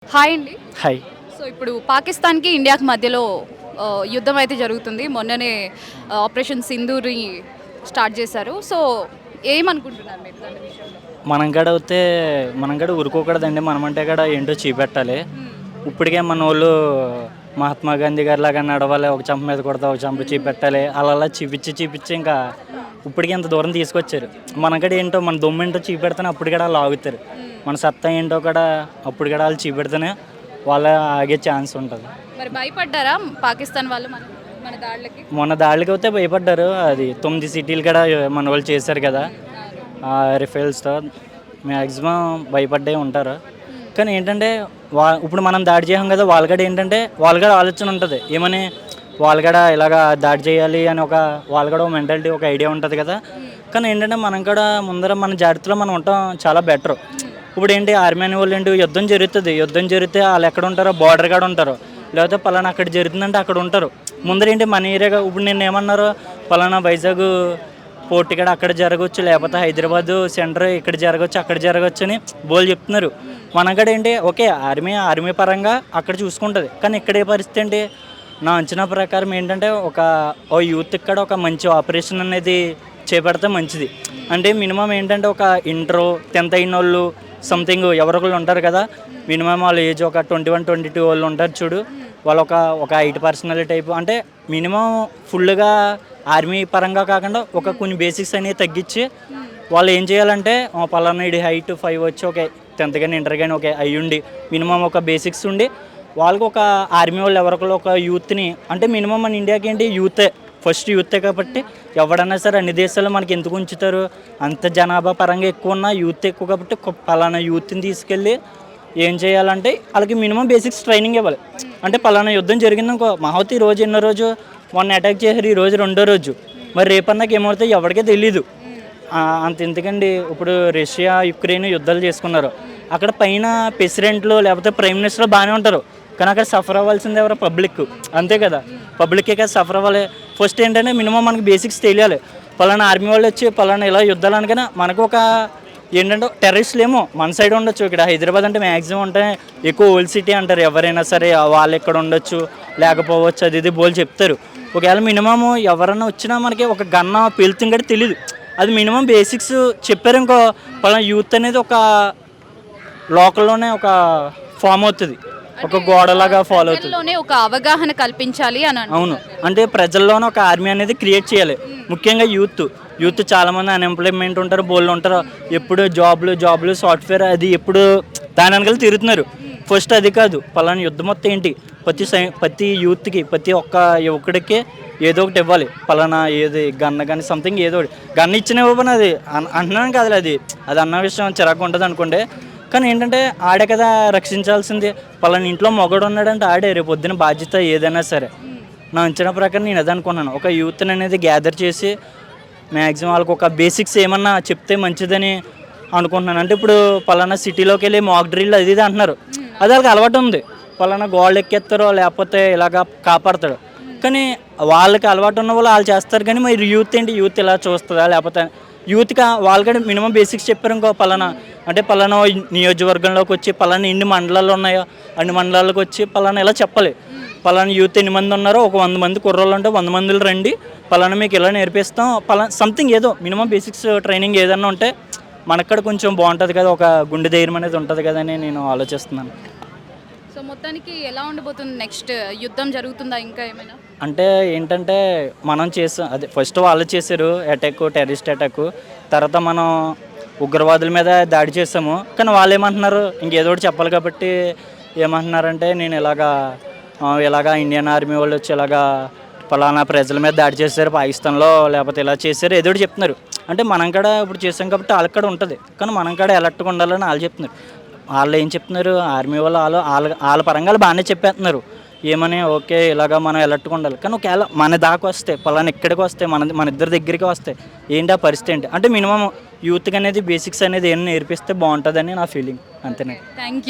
Hi అండి. Hi. So ఇప్పుడు పాకిస్తాన్‌కి, ఇండియాకి మధ్యలో యుద్ధం అయితే జరుగుతుంది. మొన్ననే ఆపరేషన్ సింధూర్‌ని స్టార్ట్ చేశారు. సో ఏమనుకుంటున్నారు మీరు దాని విషయంలో? మనం కూడా అవుతే మనం కూడా ఊరుకోకూడదండి. మనమంటే కూడా ఏంటో చూపెట్టాలి. ఇప్పటికే మనోళ్ళు మహాత్మా గాంధీ గారిలాగా నడవాలి. ఒక చెంప మీద కొడతా, ఒక చెంప చూపెట్టాలి. అలా చూపించి ఇంకా ఇప్పటికే ఇంత దూరం తీసుకొచ్చారు. మనం కూడా ఏంటో మన దొమ్మేంటో చూపెడితేనే అప్పుడు కూడా వాళ్ళు ఆగుతారు. మన సత్తా ఏంటో కూడా అప్పుడు కూడా వాళ్ళు చూపెడితేనే వాళ్ళ ఆగే ఛాన్స్ ఉంటుంది. మరి భయపడ్డారా పాకిస్తాన్ వాళ్ళు మన మన దాడులకి? మొన్న దాడులకి అయితే భయపడ్డారు. అది 9 సిటీలు కూడా మన వాళ్ళు చేశారు కదా రిఫైల్స్తో. మ్యాక్సిమం భయపడ్డే ఉంటారు. కానీ ఏంటంటే ఇప్పుడు మనం దాడి చేయం కదా, వాళ్ళు కూడా ఏంటంటే వాళ్ళు కూడా ఆలోచన ఉంటుంది. ఏమని వాళ్ళు కూడా ఇలాగా దాడి చేయాలి అని వాళ్ళు కూడా మెంటాలిటీ, ఒక ఐడియా ఉంటుంది కదా. కానీ ఏంటంటే మనం కూడా ముందర మన జాగ్రత్తలో మనం ఉండటం చాలా బెటర్. ఇప్పుడు ఏంటి ఆర్మీ అనే వాళ్ళు ఏంటి, యుద్ధం జరుగుతుంది. యుద్ధం జరిగితే వాళ్ళు ఎక్కడ ఉంటారో బార్డర్ కాడ ఉంటారు, లేకపోతే పలానా అక్కడ జరుగుతుందంటే అక్కడ ఉంటారు. ముందర ఏంటి మన ఏరియాగా ఇప్పుడు నేను ఏమన్నారు, పలానా వైజాగ్ పోర్ట్ ఇక్కడ అక్కడ జరగవచ్చు, లేకపోతే హైదరాబాద్ సెంటర్ ఇక్కడ జరగవచ్చు, అక్కడ జరగవచ్చు అని బోల్ చెప్తున్నారు. మన కాడ ఏంటి ఓకే ఆర్మీ పరంగా అక్కడ చూసుకుంటుంది. కానీ ఇక్కడే పరిస్థితి ఏంటి, నా అంచనా ప్రకారం ఏంటంటే ఓ యూత్ ఇక్కడ ఒక మంచి ఆపరేషన్ అనేది చేపడితే మంచిది. అంటే మినిమం ఏంటంటే ఒక ఇంటర్ 10th అయిన వాళ్ళు సంథింగ్ ఎవరొకళ్ళు ఉంటారు కదా, మినిమం వాళ్ళ ఏజ్ ఒక 21, 22 వాళ్ళు ఉంటారు చూడు. వాళ్ళు ఒక ఐటీ పర్సనల్ టైప్, అంటే మినిమం ఫుల్గా ఆర్మీ పరంగా కాకుండా ఒక కొన్ని బేసిక్స్ అనేవి తగ్గించి వాళ్ళు ఏం చేయాలంటే పలానా ఇది హైట్ 5 వచ్చి ఒక 10th కానీ ఇంటర్ కానీ ఒక అయ్యుండి మినిమం ఒక బేసిక్స్ ఉండి వాళ్ళకి ఒక ఆర్మీ వాళ్ళు ఎవరికో ఒక యూత్ని, అంటే మినిమం మన ఇండియాకి ఏంటి యూతే ఫస్ట్ యూతే కాబట్టి ఎవడన్నా సరే అన్ని దేశాల్లో మనకి ఎందుకు ఉంచుతారు, అంత జనాభా పరంగా ఎక్కువ ఉన్న యూత్ ఎక్కువ కాబట్టి పలానా యూత్ని తీసుకెళ్ళి ఏం చేయాలంటే వాళ్ళకి మినిమం బేసిక్స్ ట్రైనింగ్ ఇవ్వాలి. అంటే పలానా యుద్ధం జరిగిందనుకో, మహోతి ఈ రోజు ఎన్నో రోజు మొన్న అటాక్ చేశారు, ఈ రోజు రెండో రోజు, మరి రేపన్నాక ఏమవుతాయి ఎవరికే తెలీదు. అంత ఎందుకండి, ఇప్పుడు రష్యా యుక్రెయిన్ యుద్ధాలు చేసుకున్నారు, అక్కడ పైన ప్రెసిడెంట్లు లేకపోతే ప్రైమ్ మినిస్టర్ బాగానే ఉంటారు, కానీ అక్కడ సఫర్ అవ్వాల్సింది ఎవరో పబ్లిక్, అంతే కదా. పబ్లిక్కే కదా సఫర్ అవ్వాలి. ఫస్ట్ ఏంటంటే మినిమం మనకి బేసిక్స్ తెలియాలి. పలానా ఆర్మీ వాళ్ళు వచ్చి పలానా ఇలా యుద్ధాలు అనగానే మనకు ఒక ఏంటంటే టెర్రరిస్టులు ఏమో మన సైడ్ ఉండొచ్చు. ఇక్కడ హైదరాబాద్ అంటే మ్యాక్సిమం అంటే ఎక్కువ ఓల్డ్ సిటీ అంటారు, ఎవరైనా సరే వాళ్ళు ఎక్కడ ఉండొచ్చు లేకపోవచ్చు, అది ఇది బోల్ చెప్తారు. ఒకవేళ మినిమం ఎవరన్నా వచ్చినా మనకి ఒక గన్న పేలుతుంది కూడా తెలియదు. అది మినిమం బేసిక్స్ చెప్పారు ఇంకో పలానా యూత్ అనేది ఒక లోకల్లోనే ఒక ఫామ్ అవుతుంది, ఒక గోడలాగా ఫాలో అవుతుంది. ఒక అవగాహన కల్పించాలి అని. అవును, అంటే ప్రజల్లోనే ఒక ఆర్మీ అనేది క్రియేట్ చేయాలి. ముఖ్యంగా యూత్ చాలామంది అన్ఎంప్లాయ్మెంట్ ఉంటారు, బోళ్ళు ఉంటారు, ఎప్పుడు జాబ్లు సాఫ్ట్వేర్ అది ఎప్పుడు దాని వెనకాల తిరుగుతున్నారు. ఫస్ట్ అది కాదు, పలానా యుద్ధం మొత్తం ఏంటి, ప్రతి యూత్కి ప్రతి ఒక్క యువకుడికి ఏదో ఒకటి ఇవ్వాలి. పలానా ఏది గన్న కానీ సంథింగ్ ఏదో ఒకటి గన్న ఇచ్చిన ఇవ్వని, అది అంటున్నాను కాదు, అది అన్న విషయం చిరాకు ఉంటుంది అనుకోండి. కానీ ఏంటంటే ఆడే కదా రక్షించాల్సింది. పలానా ఇంట్లో మొగడు ఉన్నాడంటే ఆడే రేపు పొద్దున బాధ్యత ఏదైనా సరే. నా అంచనా ప్రకారం నేను అది అనుకున్నాను, ఒక యూత్ని అనేది గ్యాదర్ చేసి మ్యాక్సిమం వాళ్ళకి ఒక బేసిక్స్ ఏమన్నా చెప్తే మంచిదని అనుకుంటున్నాను. అంటే ఇప్పుడు పలానా సిటీలోకి వెళ్ళి మాక్ డ్రిల్ అది ఇది అంటున్నారు, అది వాళ్ళకి అలవాటు ఉంది. పలానా గోళ్ళు ఎక్కేస్తారో లేకపోతే ఇలాగ కాపాడతాడు, కానీ వాళ్ళకి అలవాటు ఉన్న వాళ్ళు చేస్తారు. కానీ మరి యూత్ ఏంటి, యూత్ ఇలా చూస్తుందా, లేకపోతే యూత్కి వాళ్ళకి మినిమం బేసిక్స్ చెప్పారు ఇంకో పలానా, అంటే పలానా నియోజకవర్గంలోకి వచ్చి పలానా ఎన్ని మండలాలు ఉన్నాయో అన్ని మండలాలకు వచ్చి పలానా ఇలా చెప్పాలి. పలానా యూత్ ఎన్ని మంది ఉన్నారో ఒక 100 మంది కుర్రోళ్ళు ఉంటే 100 మందిలో రండి, పలానా మీకు ఇలా నేర్పిస్తాం, పలానా సంథింగ్ ఏదో మినిమం బేసిక్స్ ట్రైనింగ్ ఏదన్నా ఉంటే మనక్కడ కొంచెం బాగుంటుంది కదా, ఒక గుండె ధైర్యం అనేది ఉంటుంది కదా అని నేను ఆలోచిస్తున్నాను. సో మొత్తానికి ఎలా ఉండబోతుంది, నెక్స్ట్ యుద్ధం జరుగుతుందా ఇంకా ఏమైనా? అంటే ఏంటంటే మనం చేసాం, అదే ఫస్ట్ వాళ్ళు చేశారు అటాక్, టెర్రరిస్ట్ అటాక్, తర్వాత మనం ఉగ్రవాదుల మీద దాడి చేసాము. కానీ వాళ్ళు ఏమంటున్నారు, ఇంకేదో ఒకటి చెప్పాలి కాబట్టి ఏమంటున్నారంటే నేను ఇలాగా ఇండియన్ ఆర్మీ వాళ్ళు వచ్చి ఇలాగా పలానా ప్రజల మీద దాడి చేశారు పాకిస్తాన్లో, లేకపోతే ఇలా చేశారు ఏదో ఒకటి చెప్తున్నారు. అంటే మనం కూడా ఇప్పుడు చేసాం కాబట్టి వాళ్ళకి కూడా ఉంటుంది, కానీ మనం కూడా అలర్ట్గా ఉండాలని వాళ్ళు చెప్తున్నారు. వాళ్ళు ఏం చెప్తున్నారు, ఆర్మీ వాళ్ళ పరంగా బాగానే చెప్పేస్తున్నారు ఏమని, ఓకే ఇలాగా మనం అలర్ట్గా ఉండాలి. కానీ ఒకవేళ మన దాకా వస్తే పలానా ఇక్కడికి వస్తే మన ఇద్దరి దగ్గరికి వస్తే ఏంటి ఆ పరిస్థితి ఏంటి, అంటే మినిమం యూత్కి అనేది బేసిక్స్ అనేది ఏం నేర్పిస్తే బాగుంటుందని నా ఫీలింగ్, అంతేనే. Thank you.